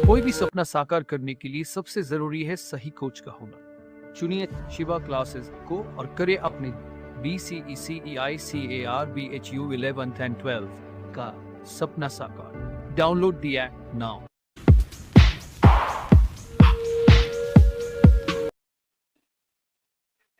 कोई भी सपना साकार करने के लिए सबसे जरूरी है सही कोच का होना। चुनिए शिवा क्लासेस को और करें अपने BCECEICARBHU 11th and 12th का सपना साकार। Download the app now.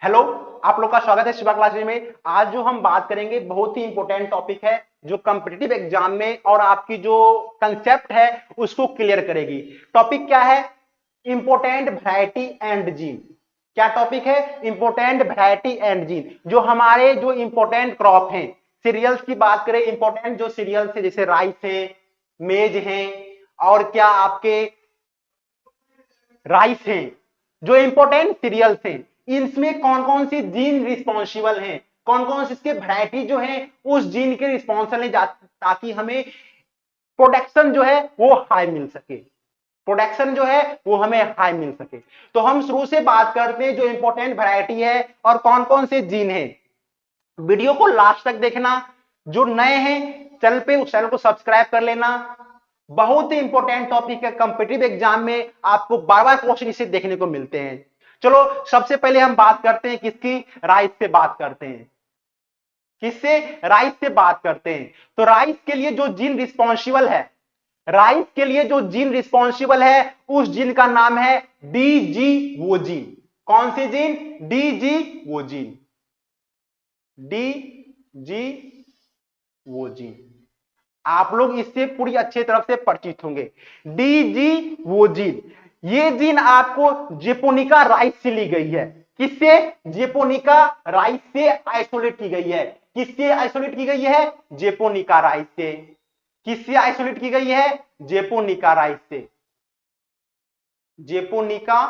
Hello, आप लोग का स्वागत है शिवा क्लासेस में। आज जो हम बात करेंगे बहुत ही इंपॉर्टेंट टॉपिक है जो कॉम्पिटिटिव एग्जाम में और आपकी जो कंसेप्ट है उसको क्लियर करेगी। टॉपिक क्या है? Important variety and gene. क्या टॉपिक है? Important variety and gene. जो हमारे जो इंपॉर्टेंट क्रॉप हैं, सीरियल्स की बात करें, इंपॉर्टेंट जो सीरियल्स है जैसे राइस है, मेज है और क्या आपके राइस हैं, जो इंपॉर्टेंट सीरियल्स हैं, इसमें कौन कौन सी जीन रिस्पॉन्सिबल हैं, कौन कौन सी इसके वैरायटी जो है उस जीन के रिस्पॉन्सिबल है, ताकि हमें प्रोडक्शन जो है वो हाई मिल सके। प्रोडक्शन जो है वो हमें हाई मिल सके। तो हम शुरू से बात करते हैं जो इंपॉर्टेंट वैरायटी है और कौन कौन से जीन है। वीडियो को लास्ट तक देखना। जो नए हैं चैनल पे, उस चैनल को सब्सक्राइब कर लेना। बहुत ही इंपॉर्टेंट टॉपिक है, कॉम्पिटिटिव एग्जाम में आपको बार बार क्वेश्चन इसे देखने को मिलते हैं। चलो सबसे पहले हम बात करते हैं किसकी? राइस से बात करते हैं। किससे? राइस से बात करते हैं। तो राइस के लिए जो जीन रिस्पॉन्सिबल है, राइस के लिए जो जीन रिस्पॉन्सिबल है उस जीन का नाम है डीजी वो जीन। कौन सी जीन? डीजी वो जीन। डीजी वो जीन। आप लोग इससे पूरी अच्छी तरह से परिचित होंगे। डीजी वो जीन, ये जीन आपको जेपोनिका राइस से ली गई है। किससे? जेपोनिका राइस से आइसोलेट की गई है। किससे आइसोलेट की गई है? जेपोनिका राइस से। किससे आइसोलेट की गई है? जेपोनिका राइस से। जेपोनिका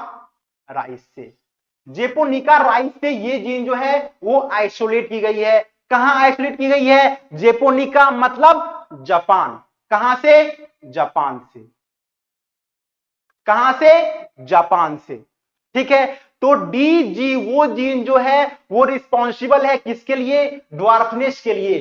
राइस से। जेपोनिका राइस से ये जीन जो है वो आइसोलेट की गई है। कहां आइसोलेट की गई है? जेपोनिका मतलब जापान। कहां से? जापान से। कहां से? जापान से। ठीक है। तो डीजी वो जीन जो है वो रिस्पॉन्सिबल है किसके लिए? ड्वार्फनेस के लिए।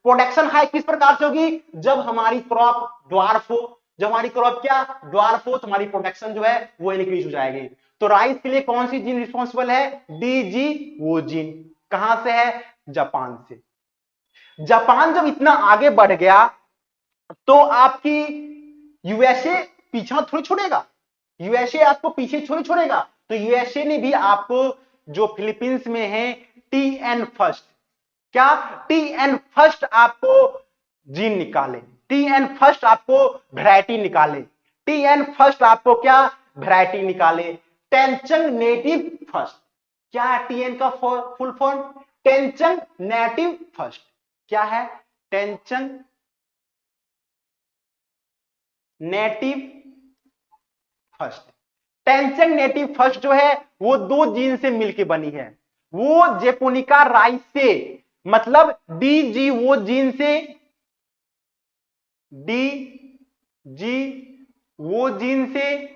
प्रोडक्शन हाई किस प्रकार से होगी? जब हमारी क्रॉप ड्वार्फ हो। जब हमारी क्रॉप क्या? ड्वार्फ हो, तो हमारी प्रोडक्शन जो है वो इंक्रीज हो जाएगी। तो राइस के लिए कौन सी जीन रिस्पॉन्सिबल है? डीजी वो जीन। कहां से है? जापान से। जापान जब इतना आगे बढ़ गया तो आपकी यूएसए पीछा थोड़ी छोड़ेगा। यूएसए आपको पीछे थोड़ी छोड़ेगा। तो यूएसए ने भी आपको जो फिलीपींस में है टीएन फर्स्ट, क्या? टीएन फर्स्ट आपको जीन निकाले। टीएन फर्स्ट आपको वैरायटी निकाले। टीएन फर्स्ट आपको क्या? वैरायटी निकाले। Taichung native first. क्या है टीएन का full form? Taichung native first. क्या है? Taichung native first. Taichung native first जो है वो दो जीन से मिलकर बनी है। वो जेपोनिका राइस से, मतलब डीजी वो जीन से, डीजी वो जीन से,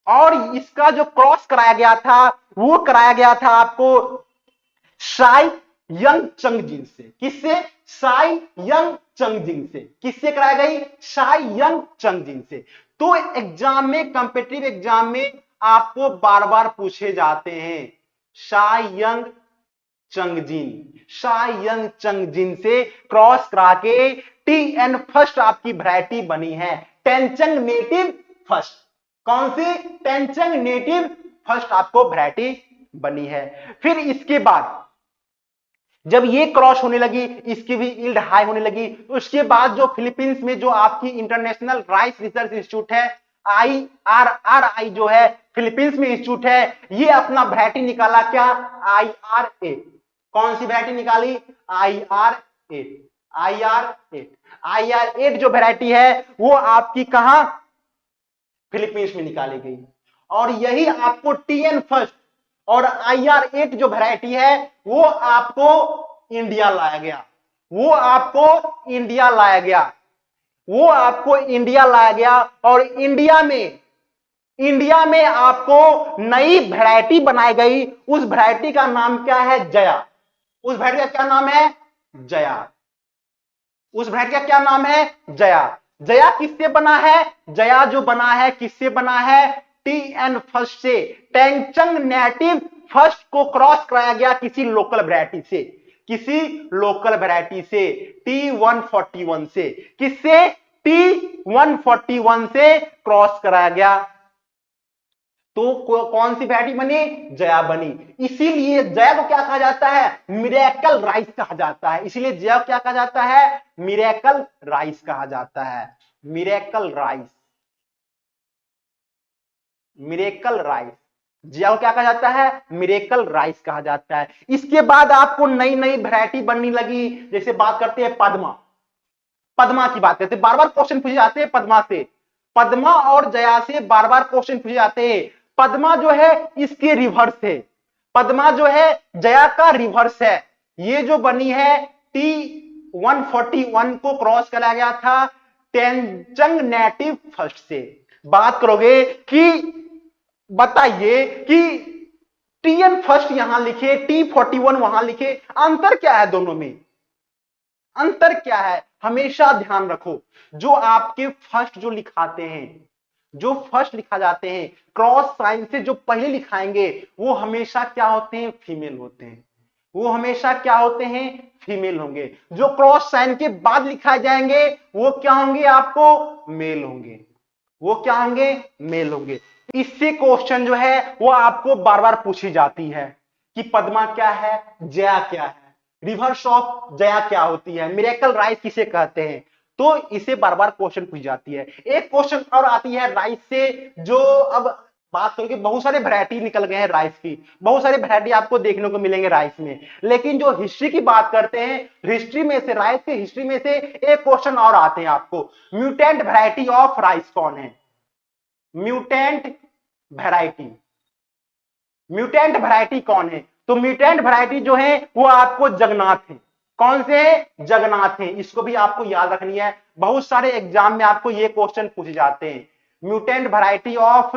और इसका जो क्रॉस कराया गया था वो कराया गया था आपको साई यंग चंग जीन से। किससे? साई यंग चंग जीन से। किससे कराया गई? साई यंग चंग जीन से। तो एग्जाम में, कॉम्पिटिटिव एग्जाम में आपको बार बार पूछे जाते हैं साई यंग चंग जीन। साई यंग चंग जीन से क्रॉस करा के टीएन फर्स्ट आपकी वैरायटी बनी है। Taichung native first. कौन सी? टेंचंग नेटिव फर्स्ट आपको वैरायटी बनी है। फिर इसके बाद जब ये क्रॉस होने लगी, इसकी भी यील्ड हाई होने लगी, उसके बाद जो फिलीपींस में जो आपकी इंटरनेशनल राइस रिसर्च इंस्टीट्यूट है, IRRI जो है फिलीपींस में इंस्टीट्यूट है, ये अपना वैरायटी निकाला। क्या? IR8। कौन सी वैरायटी निकाली? IR8। IR8 जो वैरायटी है वो आपकी कहां? फिलीपींस में निकाली गई। और यही आपको टीएन फर्स्ट और IR8 जो वैरायटी है वो आपको इंडिया लाया गया। वो आपको इंडिया लाया गया। वो आपको इंडिया लाया गया। और इंडिया में आपको नई वैरायटी बनाई गई। उस वैरायटी का नाम क्या है? जया। उस वैरायटी का क्या नाम है? जया। उस वैरायटी का क्या नाम है? जया। जया किससे बना है? जया जो बना है किससे बना है? TN फर्स्ट से। टैंगचंग नेटिव फर्स्ट को क्रॉस कराया गया किसी लोकल वैरायटी से, किसी लोकल वैरायटी से, T141 से। किससे? T141 से क्रॉस कराया गया। तो कौन सी वैरायटी बनी? जया बनी। इसीलिए जया को क्या कहा जाता है? मिरेकल राइस कहा जाता है। इसीलिए जया को क्या कहा जाता है? मिरेकल राइस कहा जाता है। Miracle rice, miracle rice. Jaya को क्या कहा जाता है? मिरेकल राइस कहा जाता है। इसके बाद आपको नई नई वैरायटी बनने लगी। जैसे बात करते हैं पद्मा, पद्मा की बात करते हैं, बार बार क्वेश्चन पूछे जाते हैं पद्मा से, पद्मा और जया से बार बार क्वेश्चन पूछे जाते हैं। पद्मा जो है इसके रिवर्स है, पद्मा जो है जया का रिवर्स है। ये जो बनी है T141 को क्रॉस कराया गया था टैंगचंग नेटिव फर्स्ट से। बात करोगे कि बताइए कि TN फर्स्ट यहां लिखे, T41 वहां लिखे, अंतर क्या है दोनों में? अंतर क्या है? हमेशा ध्यान रखो, जो आपके फर्स्ट जो लिखाते हैं, जो फर्स्ट लिखा जाते हैं क्रॉस साइन से, जो पहले लिखाएंगे वो हमेशा क्या होते हैं? फीमेल होते हैं। वो हमेशा क्या होते हैं? फीमेल होंगे। जो क्रॉस साइन के बाद लिखाए जाएंगे वो क्या होंगे? आपको मेल होंगे। वो क्या होंगे? मेल होंगे। इससे क्वेश्चन जो है वो आपको बार बार पूछी जाती है कि पद्मा क्या है, जया क्या है, रिवर्स ऑफ जया क्या होती है, मिरेकल राइस किसे कहते हैं। तो इसे बार बार क्वेश्चन पूछी जाती है। एक क्वेश्चन और आती है राइस से, जो अब बात करोगे बहुत सारे वैरायटी निकल गए हैं राइस की, बहुत सारे वैरायटी आपको देखने को मिलेंगे राइस में। लेकिन जो हिस्ट्री की बात करते हैं, हिस्ट्री में से, राइस के हिस्ट्री में से एक क्वेश्चन और आते हैं आपको, म्यूटेंट वैरायटी ऑफ राइस कौन है? म्यूटेंट वैरायटी, म्यूटेंट वैरायटी कौन है? तो म्यूटेंट वैरायटी जो है वो आपको जगन्नाथ है। कौन से है? जगन्नाथ है। इसको भी आपको याद रखनी है, बहुत सारे एग्जाम में आपको ये क्वेश्चन पूछे जाते हैं। म्यूटेंट वैरायटी ऑफ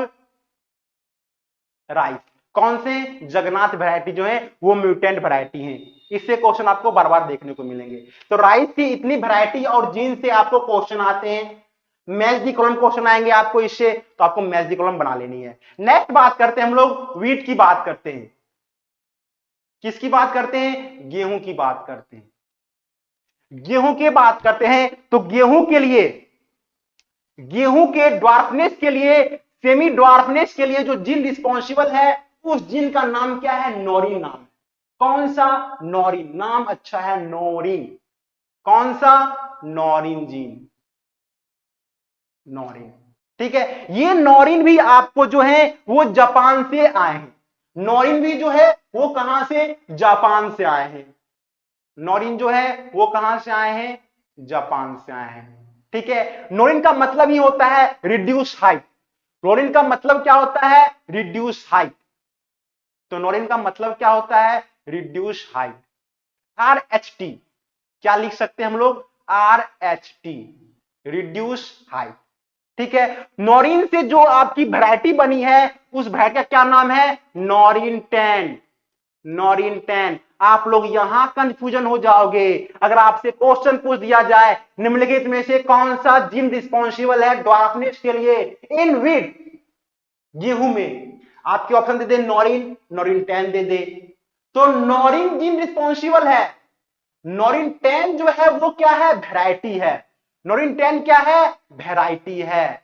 राइस कौन से? जगन्नाथ वैरायटी जो है वो म्यूटेंट वैरायटी है। इससे क्वेश्चन आपको बार बार देखने को मिलेंगे। तो राइस की इतनी वैरायटी और जीन से आपको क्वेश्चन आते हैं। मैच दी कॉलम क्वेश्चन आएंगे आपको इससे, तो आपको मैच दी कॉलम बना लेनी है। नेक्स्ट बात करते हैं हम लोग व्हीट की बात करते हैं। किसकी बात करते हैं? गेहूं की बात करते हैं। गेहूं की बात करते हैं तो गेहूं के लिए, गेहूं के ड्वार्फनेस के लिए, सेमी ड्वार्फनेस के लिए जो जीन रिस्पॉन्सिबल है उस जीन का नाम क्या है? नॉरिन नाम है। कौन सा? नॉरिन। नाम अच्छा है, नॉरिन। कौन सा? नॉरिन जीन, नॉरिन। ठीक है, ये नॉरिन भी आपको जो है वो जापान से आए हैं। नॉरिन भी जो है वो कहां से? जापान से आए हैं। नॉरिन जो है वो कहां से आए हैं? जापान से आए हैं। ठीक है, नॉरिन का मतलब ही होता है रिड्यूस हाइट। नॉरिन का मतलब क्या होता है? Reduce height. तो नॉरिन का मतलब क्या होता है? Reduce height. RHT क्या लिख सकते हैं हम लोग? RHT, reduce height. ठीक है, नॉरिन से जो आपकी वैरायटी बनी है उस वैरायटी का क्या नाम है? नॉरिन 10। नॉरिन 10। आप लोग यहां कंफ्यूजन हो जाओगे अगर आपसे क्वेश्चन पूछ दिया जाए निम्नलिखित में से कौन सा जीन रिस्पॉन्सिबल है ड्वार्फनेस के लिए इन व्हीट, गेहूं में। आपके ऑप्शन दे दे नॉरिन, नॉरिन 10 दे दे। तो नॉरिन जीन रिस्पॉन्सिबल है। नॉरिन 10 जो है वो क्या है? वैरायटी है। नॉरिन 10 क्या है? वैरायटी है।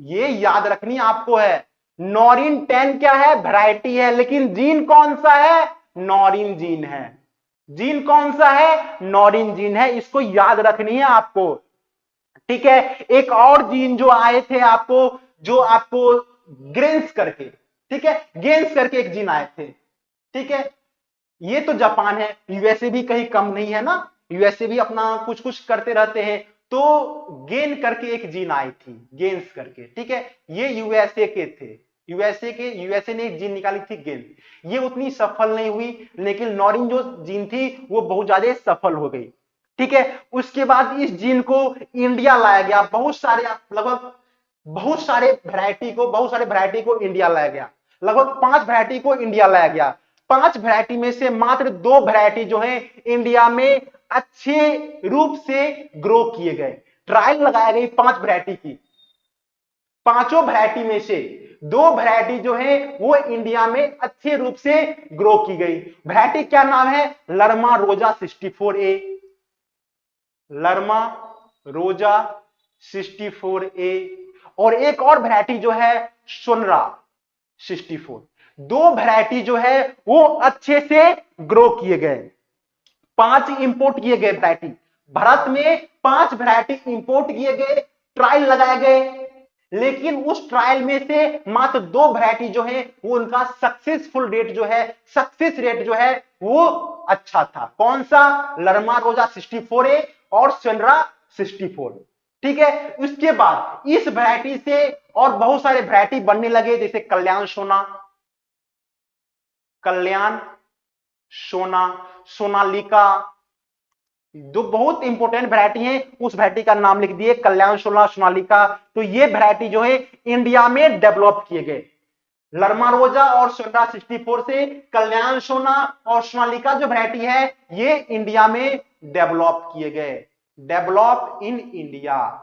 ये याद रखनी आपको है। नॉरिन 10 क्या है? वैरायटी है। लेकिन जीन कौन सा है? नॉरिन जीन है। जीन कौन सा है? नॉरिन जीन है। इसको याद रखनी है आपको। ठीक है, एक और जीन जो आए थे आपको, जो आपको ग्रेन्स करके, ठीक है, गेंस करके एक जीन आए थे। ठीक है, ये तो जापान है, यूएसए भी कहीं कम नहीं है ना, यूएसए भी अपना कुछ कुछ करते रहते हैं। तो गेन करके एक जीन आई थी, गेन्स करके। ठीक है, ये यूएसए के थे, यूएसए ने एक जीन निकाली थी गेन। ये उतनी सफल नहीं हुई, लेकिन नॉरिन जो जीन थी वो बहुत ज्यादा सफल हो गई। ठीक है, उसके बाद इस जीन को इंडिया लाया गया। बहुत सारे, लगभग बहुत सारे वैरायटी को इंडिया लाया गया। लगभग 5 वैरायटी को इंडिया लाया गया। 5 वैरायटी में से मात्र 2 वैरायटी जो है इंडिया में अच्छे रूप से ग्रो किए गए। ट्रायल लगाई गई 5 वैरायटी की। पांचों वैरायटी में से 2 वैरायटी जो है वो इंडिया में अच्छे रूप से ग्रो की गई। वैरायटी क्या नाम है? लर्मा रोजा 64A, लर्मा रोजा 64A, और एक और वैरायटी जो है सोनरा 64। 2 वैरायटी जो है वो अच्छे से ग्रो किए गए। 5 इंपोर्ट किए गए वैरायटी, भारत में 5 वैरायटी इंपोर्ट किए गए, ट्रायल लगाए गए, लेकिन उस ट्रायल में से मात्र 2 वैरायटी जो है वो उनका सक्सेसफुल रेट जो है, सक्सेस रेट जो है वो अच्छा था। कौन सा? लर्मा रोजा 64A और सोनरा 64। ठीक है, उसके बाद इस वैरायटी से और बहुत सारे वैरायटी बनने लगे, जैसे कल्याण सोना, कल्याण सोना, सोनालिका, जो बहुत इंपॉर्टेंट वैरायटी है, उस वैरायटी का नाम लिख दिए, कल्याण सोना, सोनालिका। तो ये वैरायटी जो है इंडिया में डेवलप किए गए। लर्मा रोजा और सोनरा 64 से कल्याण सोना और सोनालिका जो वैरायटी है ये इंडिया में डेवलप किए गए। डेवलप इन इंडिया,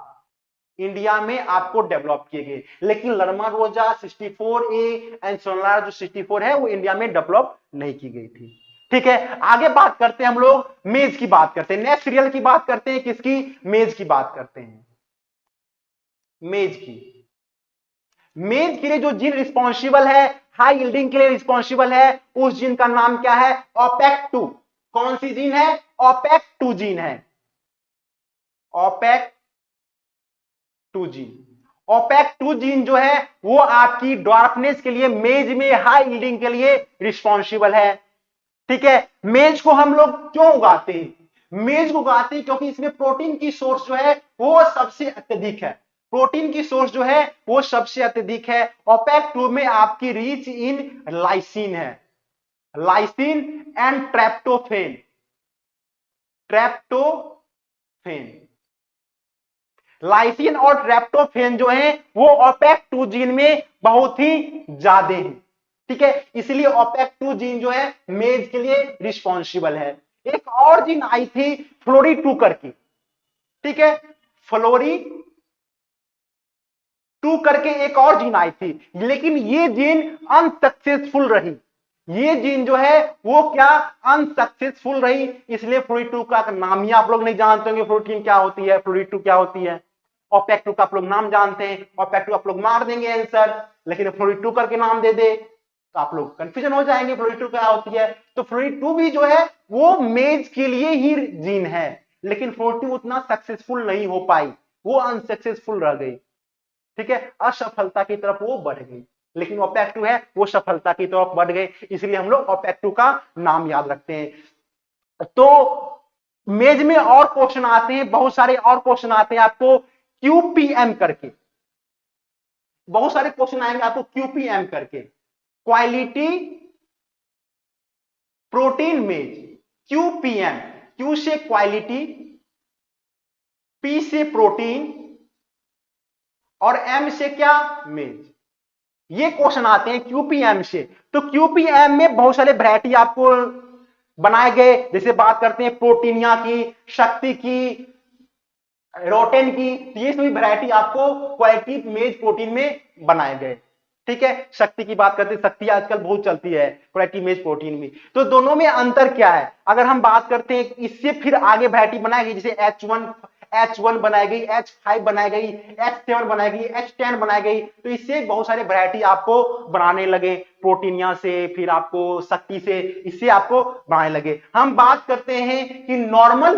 इंडिया में आपको डेवलप किए गए। लेकिन लर्मा रोजा 64A एंड सोनरा जो 64 है वो इंडिया में डेवलप नहीं की गई थी। ठीक है, आगे बात करते हैं, हम लोग मेज की बात करते हैं, नेक्स्ट सीरियल की बात करते हैं, किसकी? मेज की बात करते हैं। मेज की, मेज के लिए जो जीन रिस्पॉन्सिबल है, हाई यील्डिंग के लिए रिस्पॉन्सिबल है, उस जीन का नाम क्या है? OPEC2। कौन सी जीन है? OPEC2 जीन है, OPEC2 जीन। OPEC2 जीन जो है वो आपकी ड्वार्फनेस के लिए, मेज में हाई यील्डिंग के लिए रिस्पॉन्सिबल है। ठीक है, मेज को हम लोग क्यों उगाते हैं? मेज को उगाते हैं क्योंकि इसमें प्रोटीन की सोर्स जो है वो सबसे अत्यधिक है, प्रोटीन की सोर्स जो है वो सबसे अत्यधिक है। OPEC2 में आपकी रिच इन लाइसिन है, लाइसिन एंड ट्रेप्टोफेन, ट्रेप्टोफेन, लाइसिन और ट्रेप्टोफेन जो है वो OPEC2 जीन में बहुत ही ज्यादा है। ठीक है, इसलिए OPEC2 जीन जो है मेज के लिए रिस्पॉन्सिबल है। एक और जीन आई थी फ्लोरी2 करके, ठीक है, फ्लोरी2 करके एक और जीन आई थी, लेकिन ये जीन अनसक्सेसफुल रही। ये जीन जो है वो क्या? अनसक्सेसफुल रही, इसलिए फ्लोरी2 का नाम ही आप लोग नहीं जानते होंगे, प्रोटीन क्या होती है, फ्लोरी2 क्या होती है। OPEC2 का आप लोग नाम जानते हैं, OPEC2 आप लोग मार देंगे आंसर, लेकिन फ्लोरी2 करके नाम दे दे तो आप लोग कंफ्यूजन हो जाएंगे फ्लोरी2 क्या होती है। तो फ्लोरी2 भी जो है वो मेज के लिए ही जीन है, लेकिन फ्लोरी2 उतना सक्सेसफुल नहीं हो पाई, वो अनसक्सेसफुल रह गई। ठीक है, असफलता की तरफ वो बढ़ गई, लेकिन OPEC2 है वो सफलता की तरफ बढ़ गए, इसलिए हम लोग OPEC2 का नाम याद रखते हैं। तो मेज में और क्वेश्चन आते हैं, बहुत सारे और क्वेश्चन आते हैं आपको QPM करके, बहुत सारे क्वेश्चन आएंगे आपको QPM करके, क्वालिटी प्रोटीन मेज। QPM, Q से क्वालिटी, P से प्रोटीन और M से क्या? मेज। ये क्वेश्चन आते हैं QPM से। तो QPM में बहुत सारे वैरायटी आपको बनाए गए, जैसे बात करते हैं प्रोटीनिया की, शक्ति की, रोटेन की, तो ये सभी वैरायटी आपको क्वालिटी मेज प्रोटीन में बनाए गए। ठीक है, शक्ति की बात करते हैं, शक्ति आजकल बहुत चलती है क्वालिटी मेज प्रोटीन में। तो दोनों में अंतर क्या है? अगर हम बात करते हैं इससे फिर आगे वैरायटी बनाई गई, जैसे H1 बनाई गई, H5 बनाई गई, H7 बनाई गई, H10 बनाई गई, तो इससे बहुत सारे वैरायटी आपको बनाने लगे, प्रोटीनिया से, फिर आपको शक्ति से, इससे आपको बनाने लगे। हम बात करते हैं कि नॉर्मल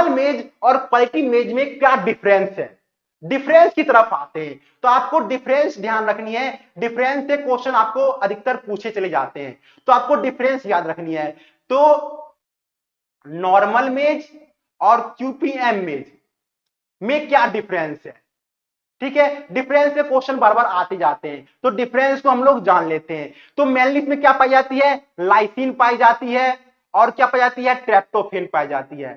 मेज और क्वालिटी मेज में क्या डिफरेंस है, डिफरेंस की तरफ आते हैं। तो आपको डिफरेंस ध्यान रखनी है, डिफरेंस से क्वेश्चन आपको अधिकतर पूछे चले जाते हैं, तो आपको डिफरेंस याद रखनी है। तो नॉर्मल मेज और QPM मेज में क्या डिफरेंस है? ठीक है, डिफरेंस से क्वेश्चन बार बार आते जाते हैं, तो डिफरेंस को हम लोग जान लेते हैं। तो मेनली इसमें क्या पाई जाती है? लाइसिन पाई जाती है, और क्या पाई जाती है? ट्रेप्टोफेन पाई जाती है,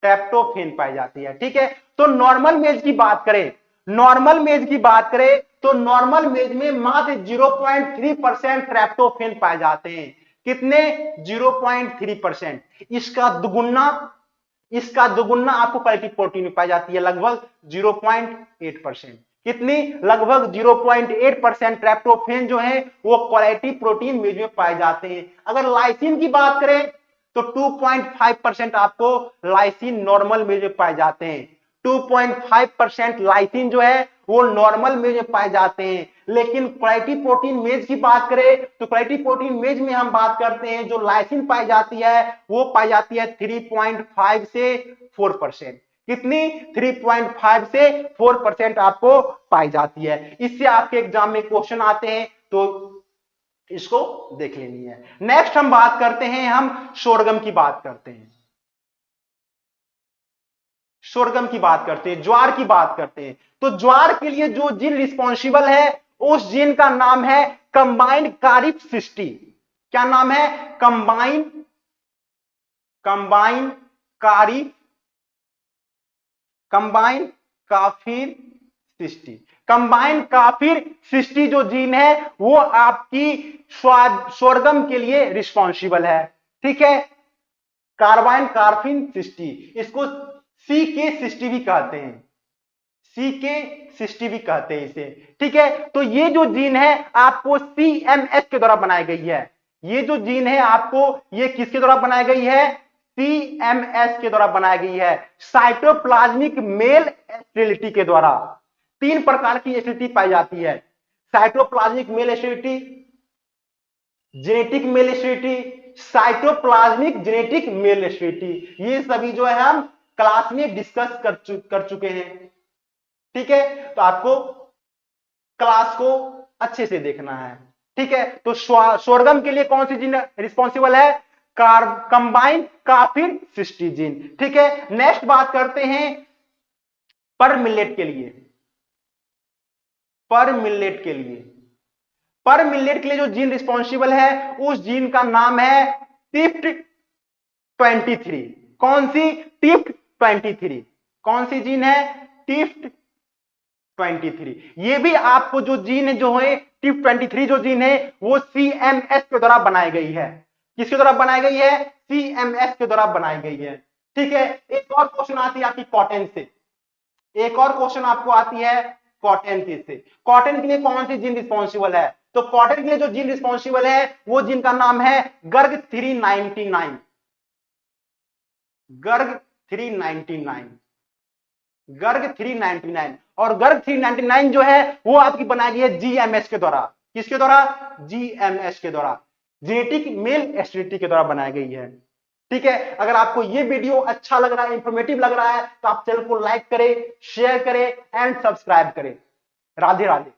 ट्रेप्टोफेन पाई जाती है। ठीक है, तो नॉर्मल मेज की बात करें, नॉर्मल मेज की बात करें तो नॉर्मल मेज में मात्र 0.3% ट्रेप्टोफेन पाए जाते हैं। कितने? 0.3%। इसका दुगुना इसका दोगुना आपको क्वालिटी प्रोटीन में पाई जाती है, लगभग 0.8%। कितनी? लगभग 0.8% ट्रिप्टोफैन जो है वो क्वालिटी प्रोटीन मेज में पाए जाते हैं। अगर लाइसिन की बात करें तो 2.5% आपको लाइसिन नॉर्मल मेज में पाए जाते हैं। 2.5% लाइसिन जो है वो नॉर्मल मेज में पाए जाते हैं। लेकिन क्वालिटी प्रोटीन मेज की बात करें तो क्वालिटी प्रोटीन मेज में हम बात करते हैं जो लाइसिन पाई जाती है वो पाई जाती है 3.5 से 4%। कितनी? 3.5 से 4% आपको पाई जाती है। इससे आपके एग्जाम में क्वेश्चन आते हैं तो इसको देख लेनी है। नेक्स्ट हम बात करते हैं, हम सोरगम की बात करते हैं। सोरगम की बात करते हैं, ज्वार की बात करते हैं। तो ज्वार के लिए जो जीन रिस्पॉन्सिबल है उस जीन का नाम है कंबाइंड कारिफ 60। क्या नाम है? कंबाइंड कारिफ कंबाइंड काफिर 60। कंबाइंड काफिर 60 जो जीन है वो आपकी सोरगम के लिए रिस्पॉन्सिबल है। ठीक है, कार्बाइन कार्फिन 60, इसको CK60 भी कहते हैं, CK60 भी कहते हैं इसे। ठीक है, तो ये जो जीन है आपको CMS के द्वारा बनाई गई है। ये जो जीन है आपको ये किसके द्वारा बनाई गई है? CMS के द्वारा बनाई गई है, साइटोप्लाज्मिक मेल स्टेरिलिटी के द्वारा। 3 प्रकार की स्टेरिलिटी पाई जाती है, cytoplasmic male sterility, genetic male sterility, cytoplasmic genetic male sterility. ये सभी जो है हम क्लास में डिस्कस कर चुके हैं। ठीक है, तो आपको क्लास को अच्छे से देखना है। ठीक है, तो सोरगम के लिए कौन सी जीन रिस्पॉन्सिबल है? कंबाइंड काफिर 60 जीन। ठीक है, नेक्स्ट बात करते हैं पर मिलेट के लिए। पर मिलेट के लिए जो जीन रिस्पॉन्सिबल है उस जीन का नाम है टिफ्ट 23। कौन सी? टिफ्ट 23। कौन सी जीन है? टिफ्ट 23। ये भी आपको जो जीन है जो है टिफ्ट 23 जो जीन है वो CMS के द्वारा बनाई गई है। किसके द्वारा बनाई गई है? CMS के द्वारा बनाई गई है। ठीक है, एक और क्वेश्चन आती है आपकी कॉटन से, एक और क्वेश्चन आपको आती है कॉटन से। कॉटन के लिए कौन सी जीन रिस्पॉन्सिबल है? तो कॉटन के लिए जो जीन रिस्पॉन्सिबल है वो जीन का नाम है गर्ग 399। गर्ग 399 और गर्ग 399 जो है वो आपकी बनाई गई है GMS के द्वारा। किसके द्वारा? GMS के द्वारा, जेनेटिक मेल स्टेरिलिटी के द्वारा बनाई गई है। ठीक है, अगर आपको ये वीडियो अच्छा लग रहा है, इंफॉर्मेटिव लग रहा है तो आप चैनल को लाइक करें, शेयर करें एंड सब्सक्राइब करें। राधे राधे।